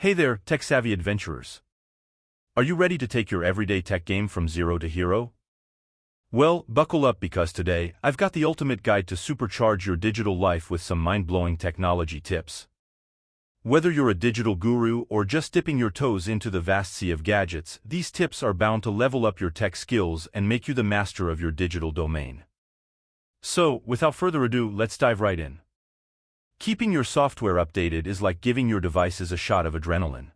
Hey there, tech-savvy adventurers. Are you ready to take your everyday tech game from zero to hero? Well, buckle up because today, I've got the ultimate guide to supercharge your digital life with some mind-blowing technology tips. Whether you're a digital guru or just dipping your toes into the vast sea of gadgets, these tips are bound to level up your tech skills and make you the master of your digital domain. So, without further ado, let's dive right in. Keeping your software updated is like giving your devices a shot of adrenaline.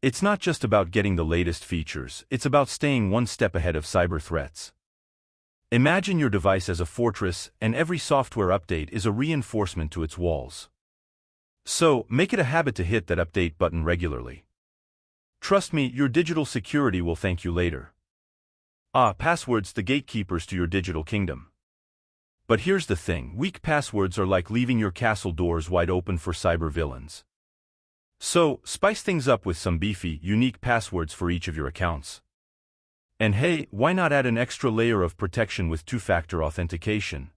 It's not just about getting the latest features, it's about staying one step ahead of cyber threats. Imagine your device as a fortress, and every software update is a reinforcement to its walls. So, make it a habit to hit that update button regularly. Trust me, your digital security will thank you later. Passwords, the gatekeepers to your digital kingdom. But here's the thing, weak passwords are like leaving your castle doors wide open for cyber villains. So, spice things up with some beefy, unique passwords for each of your accounts. And hey, why not add an extra layer of protection with two-factor authentication?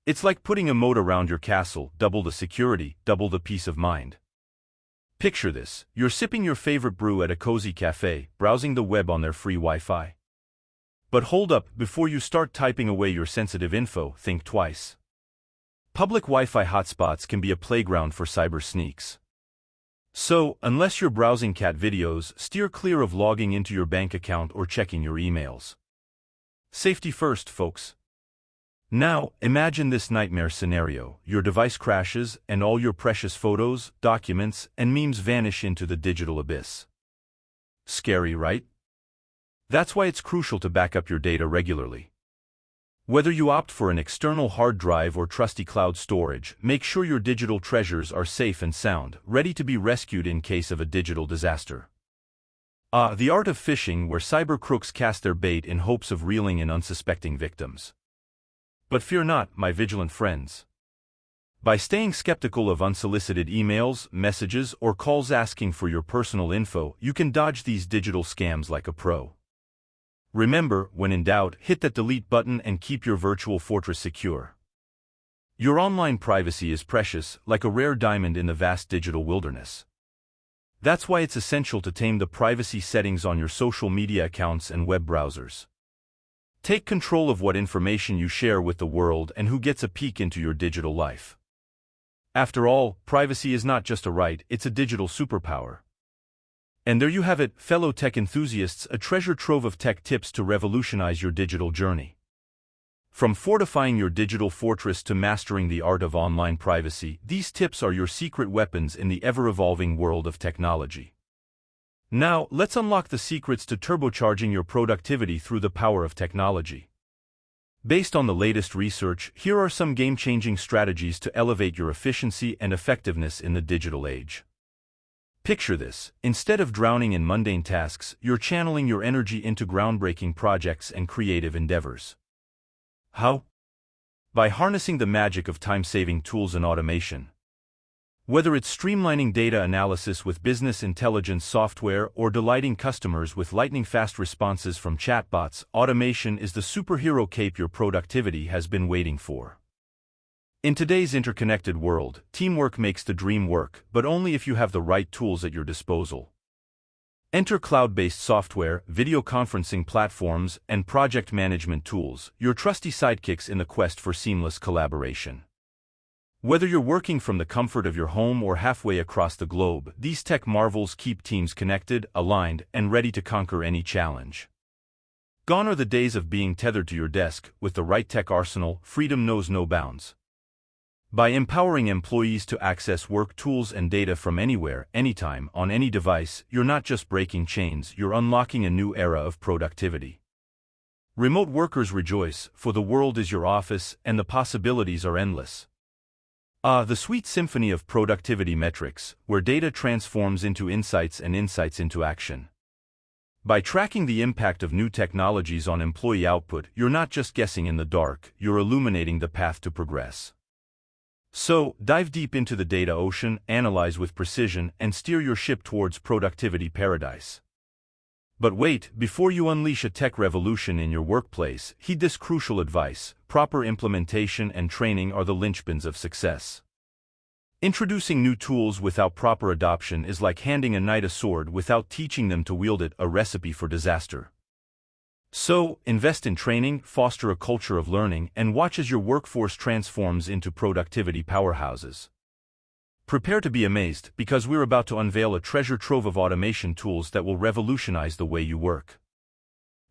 It's like putting a moat around your castle, double the security, double the peace of mind. Picture this, you're sipping your favorite brew at a cozy cafe, browsing the web on their free Wi-Fi. But hold up, before you start typing away your sensitive info, think twice. Public Wi-Fi hotspots can be a playground for cyber sneaks. So, unless you're browsing cat videos, steer clear of logging into your bank account or checking your emails. Safety first, folks. Now, imagine this nightmare scenario. Your device crashes, and all your precious photos, documents, and memes vanish into the digital abyss. Scary, right? That's why it's crucial to back up your data regularly. Whether you opt for an external hard drive or trusty cloud storage, make sure your digital treasures are safe and sound, ready to be rescued in case of a digital disaster. The art of phishing, where cyber crooks cast their bait in hopes of reeling in unsuspecting victims. But fear not, my vigilant friends. By staying skeptical of unsolicited emails, messages, or calls asking for your personal info, you can dodge these digital scams like a pro. Remember, when in doubt, hit that delete button and keep your virtual fortress secure. Your online privacy is precious, like a rare diamond in the vast digital wilderness. That's why it's essential to tame the privacy settings on your social media accounts and web browsers. Take control of what information you share with the world and who gets a peek into your digital life. After all, privacy is not just a right, it's a digital superpower. And there you have it, fellow tech enthusiasts, a treasure trove of tech tips to revolutionize your digital journey. From fortifying your digital fortress to mastering the art of online privacy, these tips are your secret weapons in the ever-evolving world of technology. Now, let's unlock the secrets to turbocharging your productivity through the power of technology. Based on the latest research, here are some game-changing strategies to elevate your efficiency and effectiveness in the digital age. Picture this, instead of drowning in mundane tasks, you're channeling your energy into groundbreaking projects and creative endeavors. How? By harnessing the magic of time-saving tools and automation. Whether it's streamlining data analysis with business intelligence software or delighting customers with lightning-fast responses from chatbots, automation is the superhero cape your productivity has been waiting for. In today's interconnected world, teamwork makes the dream work, but only if you have the right tools at your disposal. Enter cloud-based software, video conferencing platforms, and project management tools, your trusty sidekicks in the quest for seamless collaboration. Whether you're working from the comfort of your home or halfway across the globe, these tech marvels keep teams connected, aligned, and ready to conquer any challenge. Gone are the days of being tethered to your desk. With the right tech arsenal, freedom knows no bounds. By empowering employees to access work tools and data from anywhere, anytime, on any device, you're not just breaking chains, you're unlocking a new era of productivity. Remote workers rejoice, for the world is your office, and the possibilities are endless. The sweet symphony of productivity metrics, where data transforms into insights and insights into action. By tracking the impact of new technologies on employee output, you're not just guessing in the dark, you're illuminating the path to progress. So, dive deep into the data ocean, analyze with precision, and steer your ship towards productivity paradise. But wait, before you unleash a tech revolution in your workplace, heed this crucial advice: proper implementation and training are the linchpins of success. Introducing new tools without proper adoption is like handing a knight a sword without teaching them to wield it, a recipe for disaster. So, invest in training, foster a culture of learning, and watch as your workforce transforms into productivity powerhouses. Prepare to be amazed, because we're about to unveil a treasure trove of automation tools that will revolutionize the way you work.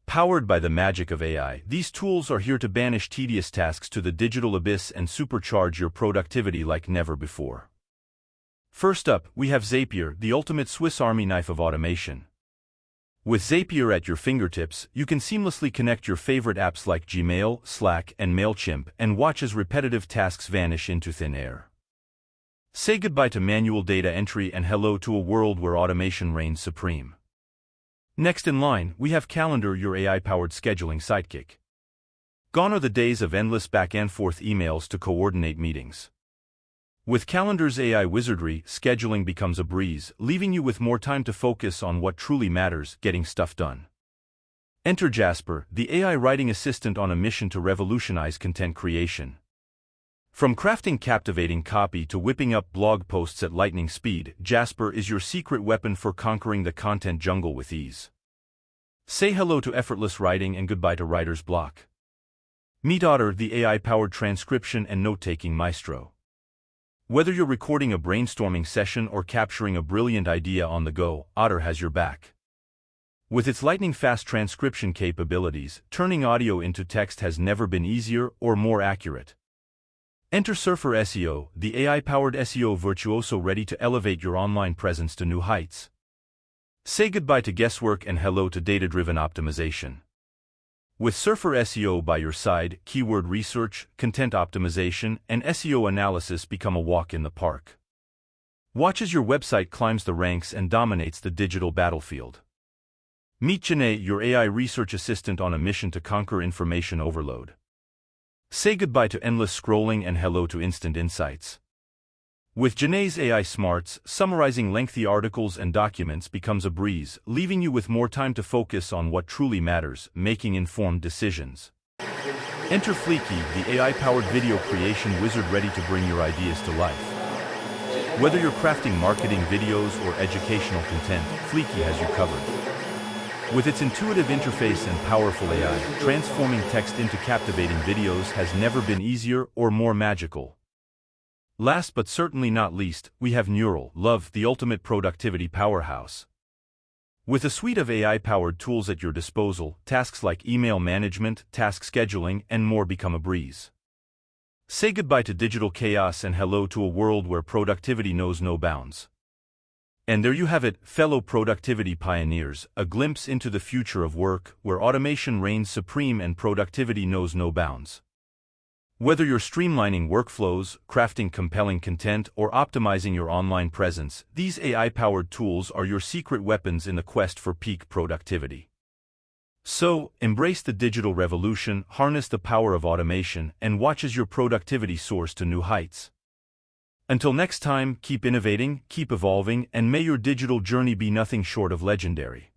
Powered by the magic of AI, these tools are here to banish tedious tasks to the digital abyss and supercharge your productivity like never before. First up, we have Zapier, the ultimate Swiss Army knife of automation. With Zapier at your fingertips, you can seamlessly connect your favorite apps like Gmail, Slack, and MailChimp and watch as repetitive tasks vanish into thin air. Say goodbye to manual data entry and hello to a world where automation reigns supreme. Next in line, we have Calendar, your AI-powered scheduling sidekick. Gone are the days of endless back-and-forth emails to coordinate meetings. With Calendar's AI wizardry, scheduling becomes a breeze, leaving you with more time to focus on what truly matters, getting stuff done. Enter Jasper, the AI writing assistant on a mission to revolutionize content creation. From crafting captivating copy to whipping up blog posts at lightning speed, Jasper is your secret weapon for conquering the content jungle with ease. Say hello to effortless writing and goodbye to writer's block. Meet Otter, the AI-powered transcription and note-taking maestro. Whether you're recording a brainstorming session or capturing a brilliant idea on the go, Otter has your back. With its lightning-fast transcription capabilities, turning audio into text has never been easier or more accurate. Enter Surfer SEO, the AI-powered SEO virtuoso ready to elevate your online presence to new heights. Say goodbye to guesswork and hello to data-driven optimization. With Surfer SEO by your side, keyword research, content optimization, and SEO analysis become a walk in the park. Watch as your website climbs the ranks and dominates the digital battlefield. Meet Janae, your AI research assistant on a mission to conquer information overload. Say goodbye to endless scrolling and hello to instant insights. With Janae's AI smarts, summarizing lengthy articles and documents becomes a breeze, leaving you with more time to focus on what truly matters, making informed decisions. Enter Fleeky, the AI-powered video creation wizard ready to bring your ideas to life. Whether you're crafting marketing videos or educational content, Fleeky has you covered. With its intuitive interface and powerful AI, transforming text into captivating videos has never been easier or more magical. Last but certainly not least, we have Neural, Love, the ultimate productivity powerhouse. With a suite of AI-powered tools at your disposal, tasks like email management, task scheduling, and more become a breeze. Say goodbye to digital chaos and hello to a world where productivity knows no bounds. And there you have it, fellow productivity pioneers, a glimpse into the future of work, where automation reigns supreme and productivity knows no bounds. Whether you're streamlining workflows, crafting compelling content, or optimizing your online presence, these AI-powered tools are your secret weapons in the quest for peak productivity. So, embrace the digital revolution, harness the power of automation, and watch as your productivity soars to new heights. Until next time, keep innovating, keep evolving, and may your digital journey be nothing short of legendary.